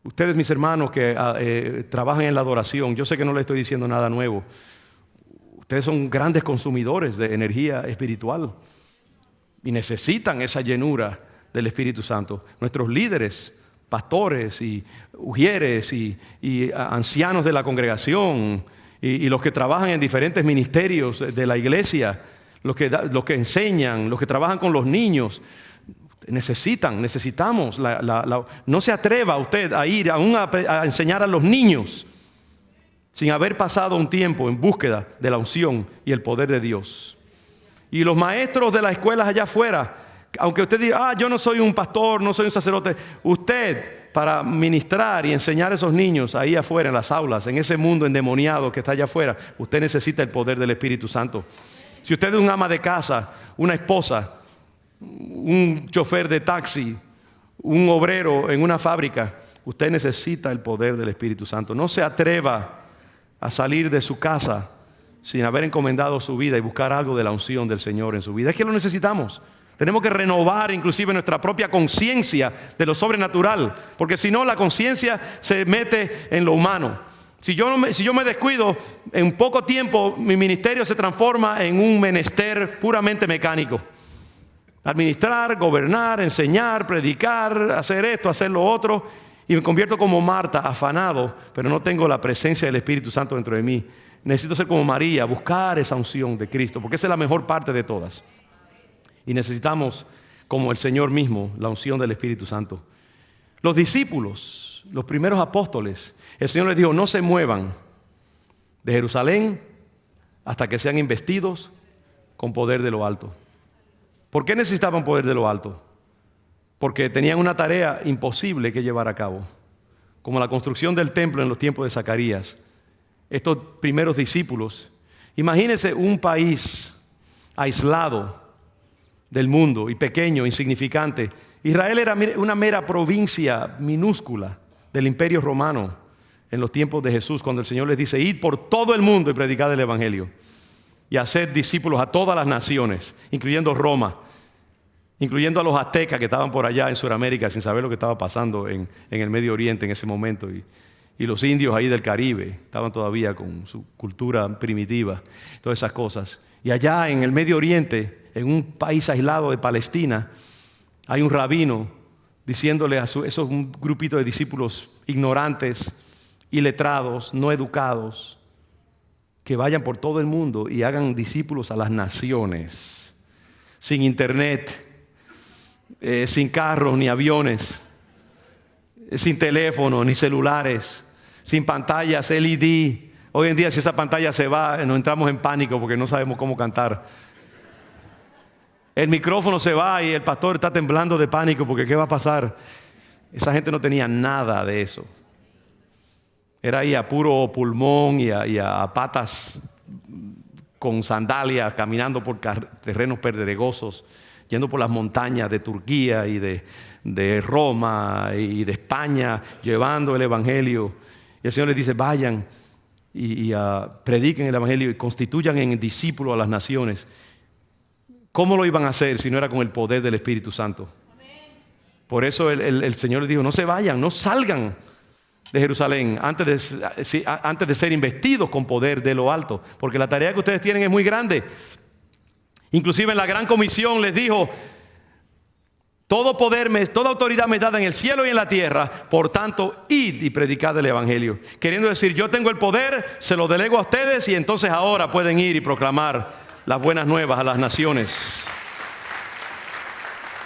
Ustedes, mis hermanos que trabajan en la adoración, yo sé que no les estoy diciendo nada nuevo. Ustedes son grandes consumidores de energía espiritual y necesitan esa llenura del Espíritu Santo. Nuestros líderes, pastores y ujieres y ancianos de la congregación y los que trabajan en diferentes ministerios de la iglesia, los que enseñan, los que trabajan con los niños, necesitamos. No se atreva usted a ir aún a enseñar a los niños sin haber pasado un tiempo en búsqueda de la unción y el poder de Dios. Y los maestros de las escuelas allá afuera, aunque usted diga: yo no soy un pastor, no soy un sacerdote, usted, para ministrar y enseñar a esos niños ahí afuera en las aulas, en ese mundo endemoniado que está allá afuera, usted necesita el poder del Espíritu Santo. Si usted es un ama de casa, una esposa, un chofer de taxi, un obrero en una fábrica, usted necesita el poder del Espíritu Santo. No se atreva a salir de su casa sin haber encomendado su vida y buscar algo de la unción del Señor en su vida. Es que lo necesitamos. Tenemos que renovar inclusive nuestra propia conciencia de lo sobrenatural, porque si no, la conciencia se mete en lo humano. Si yo me descuido, en poco tiempo mi ministerio se transforma en un menester puramente mecánico. Administrar, gobernar, enseñar, predicar, hacer esto, hacer lo otro. Y me convierto como Marta, afanado, pero no tengo la presencia del Espíritu Santo dentro de mí. Necesito ser como María, buscar esa unción de Cristo, porque esa es la mejor parte de todas. Y necesitamos, como el Señor mismo, la unción del Espíritu Santo. Los discípulos, los primeros apóstoles, el Señor les dijo: no se muevan de Jerusalén hasta que sean investidos con poder de lo alto. ¿Por qué necesitaban poder de lo alto? Porque tenían una tarea imposible que llevar a cabo, como la construcción del templo en los tiempos de Zacarías. Estos primeros discípulos, imagínense un país aislado del mundo y pequeño, insignificante. Israel era una mera provincia minúscula del Imperio Romano en los tiempos de Jesús, cuando el Señor les dice: id por todo el mundo y predicad el Evangelio y haced discípulos a todas las naciones, incluyendo Roma, incluyendo a los aztecas que estaban por allá en Sudamérica sin saber lo que estaba pasando en el Medio Oriente en ese momento, y los indios ahí del Caribe estaban todavía con su cultura primitiva, todas esas cosas. Y allá en el Medio Oriente, en un país aislado de Palestina, hay un rabino diciéndole a un grupito de discípulos ignorantes, iletrados, no educados, que vayan por todo el mundo y hagan discípulos a las naciones, sin internet, sin carros ni aviones, sin teléfonos ni celulares, sin pantallas LED. Hoy en día, si esa pantalla se va, nos entramos en pánico porque no sabemos cómo cantar. El micrófono se va y el pastor está temblando de pánico porque ¿qué va a pasar? Esa gente no tenía nada de eso. Era ahí a puro pulmón y a patas con sandalias, caminando por terrenos pedregosos, yendo por las montañas de Turquía y de Roma y de España, llevando el Evangelio. Y el Señor les dice, vayan y prediquen el Evangelio y constituyan en discípulos a las naciones. ¿Cómo lo iban a hacer si no era con el poder del Espíritu Santo? Por eso el Señor les dijo, no se vayan, no salgan de Jerusalén antes de ser investidos con poder de lo alto, porque la tarea que ustedes tienen es muy grande. Inclusive en la gran comisión les dijo, todo poder, toda autoridad me es dada en el cielo y en la tierra, por tanto, id y predicad el Evangelio. Queriendo decir, yo tengo el poder, se lo delego a ustedes y entonces ahora pueden ir y proclamar las buenas nuevas a las naciones.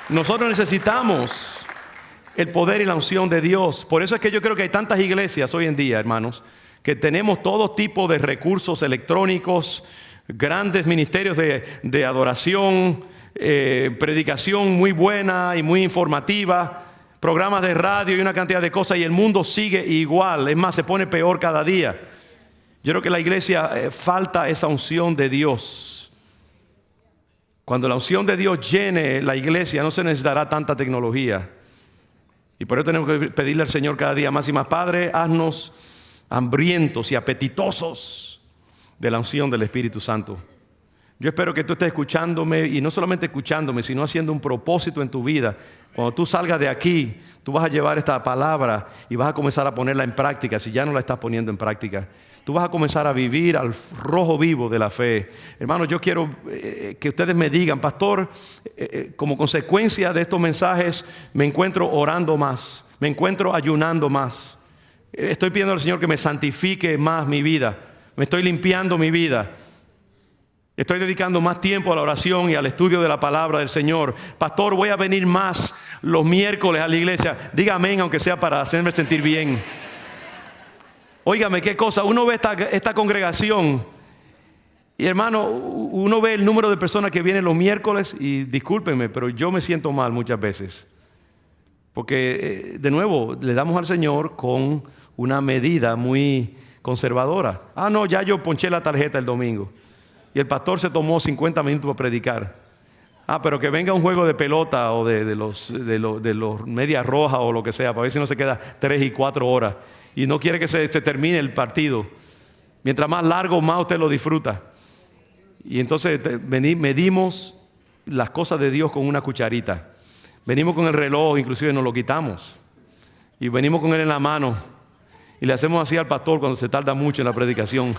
Nosotros necesitamos el poder y la unción de Dios. Por eso es que yo creo que hay tantas iglesias hoy en día, hermanos, que tenemos todo tipo de recursos electrónicos, grandes ministerios de adoración, predicación muy buena y muy informativa, programas de radio y una cantidad de cosas, y el mundo sigue igual. Es más, se pone peor cada día. Yo creo que la iglesia falta esa unción de Dios. Cuando la unción de Dios llene la iglesia, no se necesitará tanta tecnología. Y por eso tenemos que pedirle al Señor cada día más y más. Padre, haznos hambrientos y apetitosos de la unción del Espíritu Santo. Yo espero que tú estés escuchándome, y no solamente escuchándome, sino haciendo un propósito en tu vida. Cuando tú salgas de aquí, tú vas a llevar esta palabra y vas a comenzar a ponerla en práctica. Si ya no la estás poniendo en práctica, tú vas a comenzar a vivir al rojo vivo de la fe. Hermanos, yo quiero que ustedes me digan, pastor, como consecuencia de estos mensajes me encuentro orando más, me encuentro ayunando más. Estoy pidiendo al Señor que me santifique más mi vida, me estoy limpiando mi vida. Estoy dedicando más tiempo a la oración y al estudio de la palabra del Señor. Pastor, voy a venir más los miércoles a la iglesia. Diga amén, aunque sea para hacerme sentir bien. Óigame, qué cosa, uno ve esta congregación y, hermano, uno ve el número de personas que vienen los miércoles y discúlpenme, pero yo me siento mal muchas veces. Porque, de nuevo, le damos al Señor con una medida muy conservadora. No, ya yo ponché la tarjeta el domingo y el pastor se tomó 50 minutos para predicar. Pero que venga un juego de pelota o de los medias rojas o lo que sea, para ver si no se queda 3 y 4 horas. Y no quiere que se termine el partido. Mientras más largo, más usted lo disfruta. Y entonces medimos las cosas de Dios con una cucharita. Venimos con el reloj, inclusive nos lo quitamos. Y venimos con él en la mano. Y le hacemos así al pastor cuando se tarda mucho en la predicación.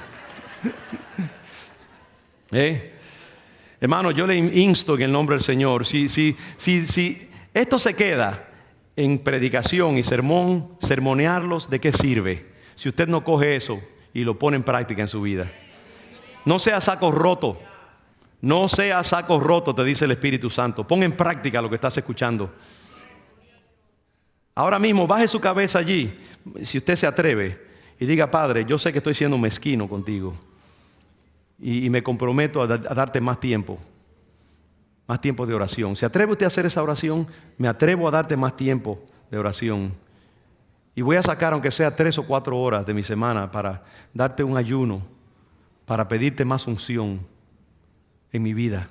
Hermano, yo le insto en el nombre del Señor. Si esto se queda en predicación y sermonearlos, ¿de qué sirve? Si usted no coge eso y lo pone en práctica en su vida. No sea saco roto. No sea saco roto, te dice el Espíritu Santo. Pon en práctica lo que estás escuchando. Ahora mismo, baje su cabeza allí, si usted se atreve, y diga, Padre, yo sé que estoy siendo mezquino contigo. Y me comprometo a darte más tiempo de oración. ¿Se atreve usted a hacer esa oración? Me atrevo a darte más tiempo de oración. Y voy a sacar, aunque sea 3 o 4 horas de mi semana, para darte un ayuno, para pedirte más unción en mi vida.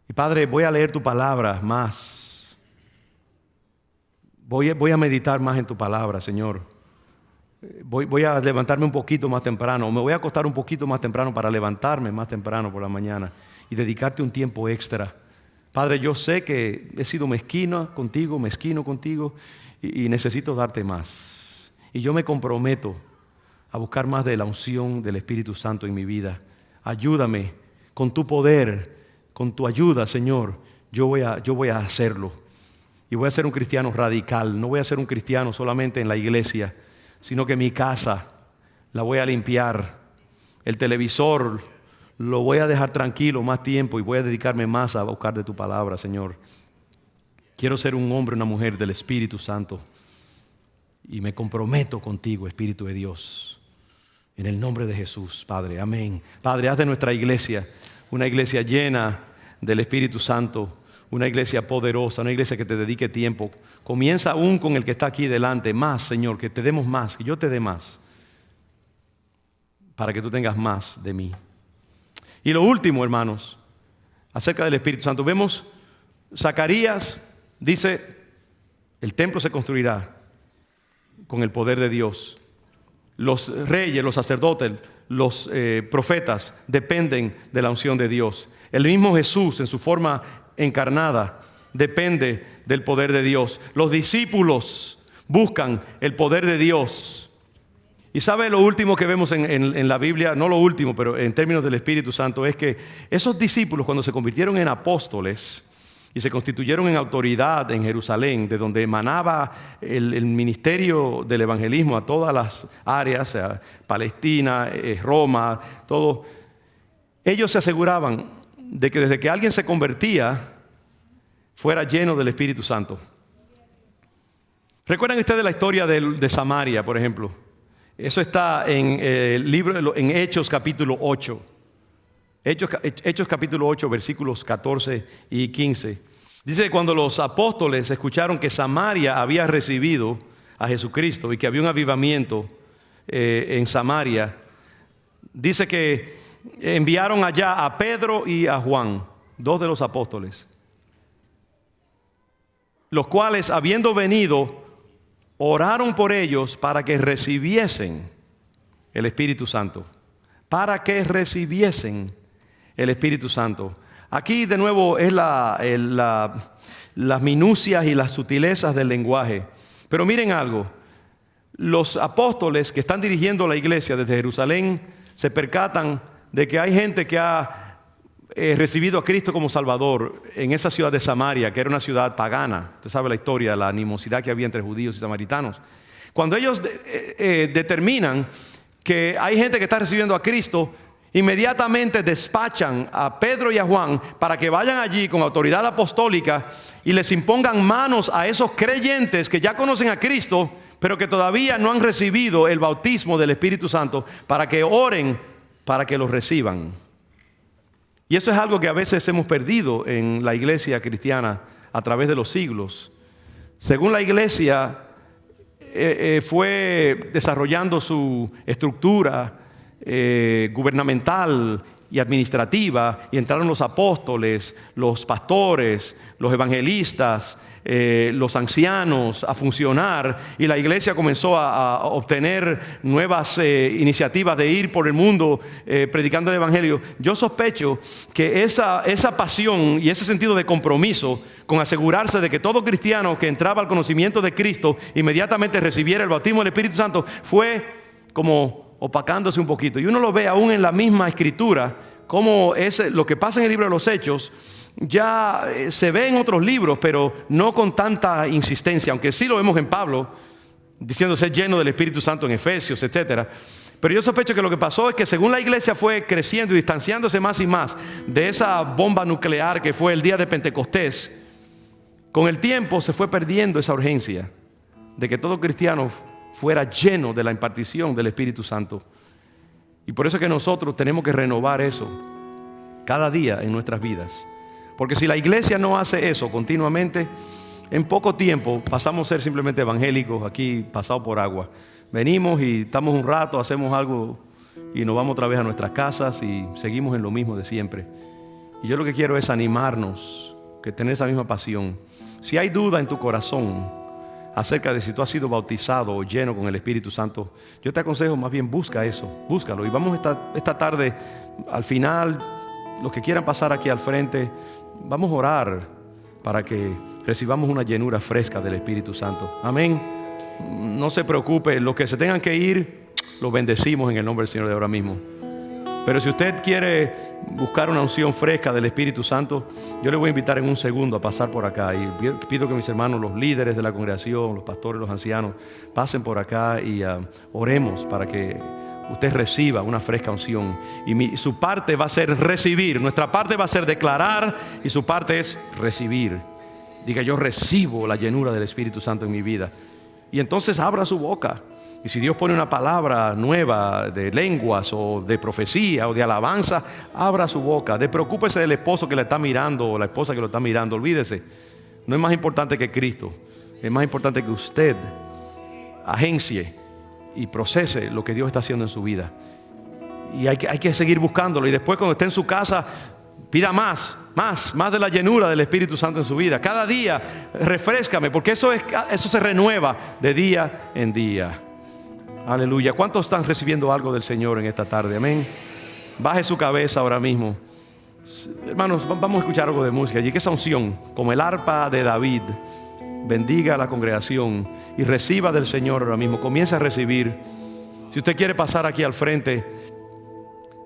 Y Padre, voy a leer tu palabra más. Voy a meditar más en tu palabra, Señor. Voy a levantarme un poquito más temprano. Me voy a acostar un poquito más temprano para levantarme más temprano por la mañana y dedicarte un tiempo extra. Padre, yo sé que he sido mezquino contigo y necesito darte más. Y yo me comprometo a buscar más de la unción del Espíritu Santo en mi vida. Ayúdame con tu poder, con tu ayuda, Señor. Yo voy a hacerlo. Y voy a ser un cristiano radical. No voy a ser un cristiano solamente en la iglesia, sino que mi casa la voy a limpiar. El televisor lo voy a dejar tranquilo más tiempo y voy a dedicarme más a buscar de tu palabra, Señor. Quiero ser un hombre, una mujer del Espíritu Santo. Y me comprometo contigo, Espíritu de Dios. En el nombre de Jesús, Padre. Amén. Padre, haz de nuestra iglesia una iglesia llena del Espíritu Santo. una iglesia poderosa, una iglesia que te dedique tiempo. Comienza aún con el que está aquí delante. Más, Señor, que te demos más, que yo te dé más, para que tú tengas más de mí. Y lo último, hermanos, acerca del Espíritu Santo. Vemos, Zacarías dice, el templo se construirá con el poder de Dios. Los reyes, los sacerdotes, los profetas dependen de la unción de Dios. El mismo Jesús en su forma encarnada depende del poder de Dios. Los discípulos buscan el poder de Dios. Y sabe lo último que vemos en la Biblia, no lo último, pero en términos del Espíritu Santo, es que esos discípulos, cuando se convirtieron en apóstoles y se constituyeron en autoridad en Jerusalén, de donde emanaba el ministerio del evangelismo a todas las áreas, Palestina, Roma, todo, ellos se aseguraban de que desde que alguien se convertía, fuera lleno del Espíritu Santo. ¿Recuerdan ustedes la historia de Samaria, por ejemplo? Eso está en el libro, en Hechos capítulo 8. Hechos capítulo 8, versículos 14 y 15. Dice que cuando los apóstoles escucharon que Samaria había recibido a Jesucristo y que había un avivamiento en Samaria, dice que enviaron allá a Pedro y a Juan, dos de los apóstoles, los cuales, habiendo venido, oraron por ellos para que recibiesen el Espíritu Santo. Para que recibiesen el Espíritu Santo. Aquí de nuevo es las minucias y las sutilezas del lenguaje. Pero miren algo. Los apóstoles que están dirigiendo la iglesia desde Jerusalén se percatan de que hay gente que ha recibido a Cristo como Salvador en esa ciudad de Samaria, que era una ciudad pagana. Usted sabe la historia, la animosidad que había entre judíos y samaritanos. Cuando ellos determinan que hay gente que está recibiendo a Cristo, inmediatamente despachan a Pedro y a Juan para que vayan allí con autoridad apostólica y les impongan manos a esos creyentes que ya conocen a Cristo, pero que todavía no han recibido el bautismo del Espíritu Santo, para que oren para que los reciban. Y eso es algo que a veces hemos perdido en la iglesia cristiana a través de los siglos. Según la iglesia fue desarrollando su estructura gubernamental y administrativa, y entraron los apóstoles, los pastores, los evangelistas, los ancianos a funcionar, y la iglesia comenzó a obtener nuevas iniciativas de ir por el mundo predicando el evangelio. Yo sospecho que esa pasión y ese sentido de compromiso con asegurarse de que todo cristiano que entraba al conocimiento de Cristo inmediatamente recibiera el bautismo del Espíritu Santo fue como opacándose un poquito. Y uno lo ve aún en la misma escritura, como lo que pasa en el libro de los Hechos ya se ve en otros libros, pero no con tanta insistencia, aunque sí lo vemos en Pablo diciendo ser lleno del Espíritu Santo en Efesios, etcétera. Pero yo sospecho que lo que pasó es que según la iglesia fue creciendo y distanciándose más y más de esa bomba nuclear que fue el día de Pentecostés, con el tiempo se fue perdiendo esa urgencia de que todo cristiano fuera lleno de la impartición del Espíritu Santo. Y por eso es que nosotros tenemos que renovar eso cada día en nuestras vidas. Porque si la iglesia no hace eso continuamente, en poco tiempo pasamos a ser simplemente evangélicos aquí pasados por agua. Venimos y estamos un rato, hacemos algo y nos vamos otra vez a nuestras casas y seguimos en lo mismo de siempre. Y yo lo que quiero es animarnos, que tener esa misma pasión. Si hay duda en tu corazón acerca de si tú has sido bautizado o lleno con el Espíritu Santo, yo te aconsejo más bien busca eso, búscalo. Y vamos esta tarde, al final, los que quieran pasar aquí al frente, vamos a orar para que recibamos una llenura fresca del Espíritu Santo. Amén. No se preocupe, los que se tengan que ir, los bendecimos en el nombre del Señor de ahora mismo. Pero si usted quiere buscar una unción fresca del Espíritu Santo, yo le voy a invitar en un segundo a pasar por acá. Y pido que mis hermanos, los líderes de la congregación, los pastores, los ancianos, pasen por acá y oremos para que usted reciba una fresca unción. Y su parte va a ser recibir. Nuestra parte va a ser declarar y su parte es recibir. Diga: yo recibo la llenura del Espíritu Santo en mi vida. Y entonces abra su boca Y si Dios pone una palabra nueva de lenguas o de profecía o de alabanza, abra su boca. Despreocúpese del esposo que le está mirando o la esposa que lo está mirando. Olvídese. No es más importante que Cristo. Es más importante que usted agencie y procese lo que Dios está haciendo en su vida. Y hay que seguir buscándolo. Y después, cuando esté en su casa, pida más de la llenura del Espíritu Santo en su vida. Cada día refréscame, porque eso se renueva de día en día. Aleluya. ¿Cuántos están recibiendo algo del Señor en esta tarde? Amén. Baje su cabeza ahora mismo. Hermanos, vamos a escuchar algo de música. Y que esa unción, como el arpa de David, bendiga a la congregación y reciba del Señor ahora mismo. Comienza a recibir. Si usted quiere pasar aquí al frente,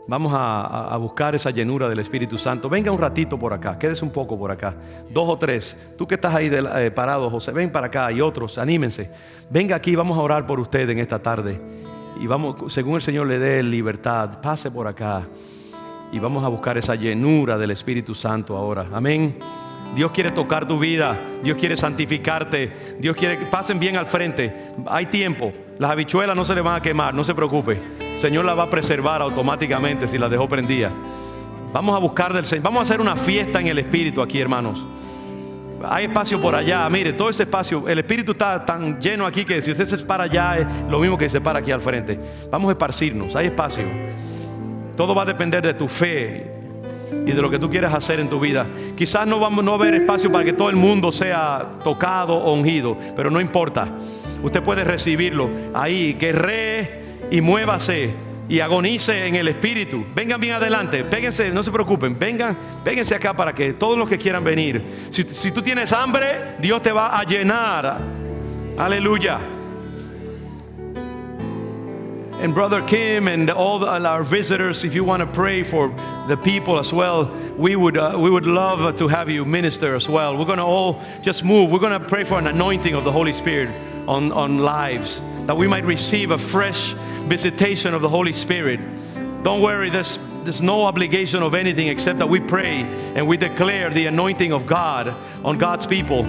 vamos a buscar esa llenura del Espíritu Santo. Venga un ratito por acá, quédese un poco por acá. 2 o 3, tú que estás ahí parado, José, ven para acá. Y otros, anímense. Venga aquí, vamos a orar por usted en esta tarde. Y vamos, según el Señor le dé libertad, pase por acá. Y vamos a buscar esa llenura del Espíritu Santo ahora. Amén. Dios quiere tocar tu vida. Dios quiere santificarte. Dios quiere que pasen bien al frente. Hay tiempo. Las habichuelas no se le van a quemar, no se preocupe. El Señor la va a preservar automáticamente si la dejó prendida. Vamos a buscar del Señor. Vamos a hacer una fiesta en el Espíritu aquí, hermanos. Hay espacio por allá. Mire, todo ese espacio. El Espíritu está tan lleno aquí que si usted se para allá es lo mismo que se para aquí al frente. Vamos a esparcirnos. Hay espacio. Todo va a depender de tu fe y de lo que tú quieras hacer en tu vida. Quizás no va a haber espacio para que todo el mundo sea tocado o ungido, pero no importa. Usted puede recibirlo ahí, guerree y muévase y agonice en el Espíritu. Vengan bien adelante, péguense, no se preocupen, vénganse acá para que todos los que quieran venir. Si tú tienes hambre, Dios te va a llenar. Aleluya. And Brother Kim and all our visitors, if you want to pray for the people as well, we would love to have you minister as well. We're going to all just move. We're going to pray for an anointing of the Holy Spirit on lives, that we might receive a fresh visitation of the Holy Spirit. Don't worry, there's no obligation of anything except that we pray and we declare the anointing of God on God's people.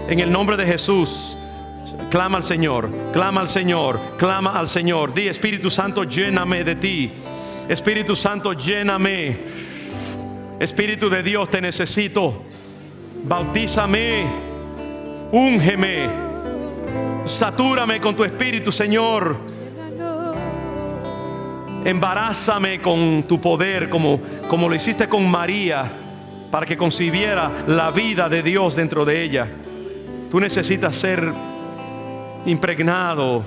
En el nombre de Jesús. Clama al Señor, clama al Señor, clama al Señor. Di: Espíritu Santo, lléname de ti. Espíritu Santo, lléname. Espíritu de Dios, te necesito. Bautízame, úngeme, satúrame con tu Espíritu, Señor. Embarázame con tu poder, como lo hiciste con María, para que concibiera la vida de Dios dentro de ella. Tú necesitas ser impregnado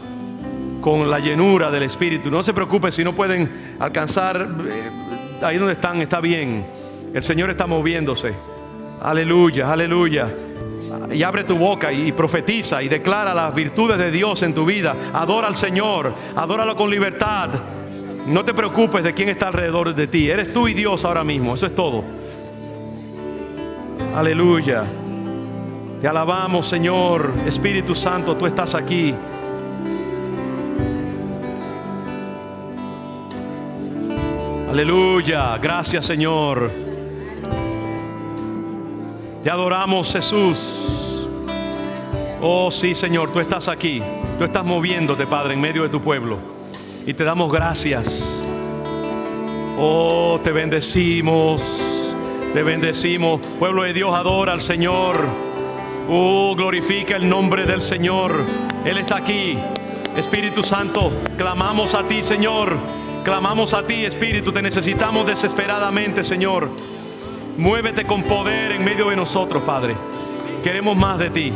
con la llenura del Espíritu. No se preocupen si no pueden alcanzar ahí donde están, está bien. El Señor está moviéndose. Aleluya, aleluya. Y abre tu boca y profetiza y declara las virtudes de Dios en tu vida. Adora al Señor, adóralo con libertad. No te preocupes de quién está alrededor de ti. Eres tú y Dios ahora mismo, eso es todo. Aleluya. Te alabamos, Señor. Espíritu Santo, tú estás aquí. Aleluya. Gracias, Señor. Te adoramos, Jesús. Oh, sí, Señor, tú estás aquí. Tú estás moviéndote, Padre, en medio de tu pueblo. Y te damos gracias. Oh, te bendecimos. Te bendecimos. Pueblo de Dios, adora al Señor. Oh, glorifica el nombre del Señor. Él está aquí. Espíritu Santo, clamamos a ti, Señor. Clamamos a ti, Espíritu. Te necesitamos desesperadamente, Señor. Muévete con poder en medio de nosotros, Padre. Queremos más de ti.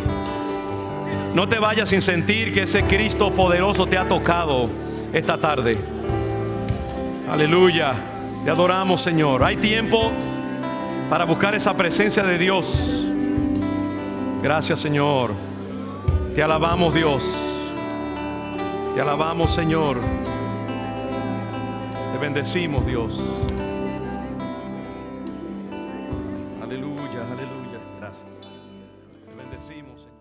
No te vayas sin sentir que ese Cristo poderoso te ha tocado esta tarde. Aleluya. Te adoramos, Señor. Hay tiempo para buscar esa presencia de Dios. Gracias, Señor. Te alabamos, Dios. Te alabamos, Señor. Te bendecimos, Dios. Aleluya, aleluya. Gracias. Te bendecimos, Señor.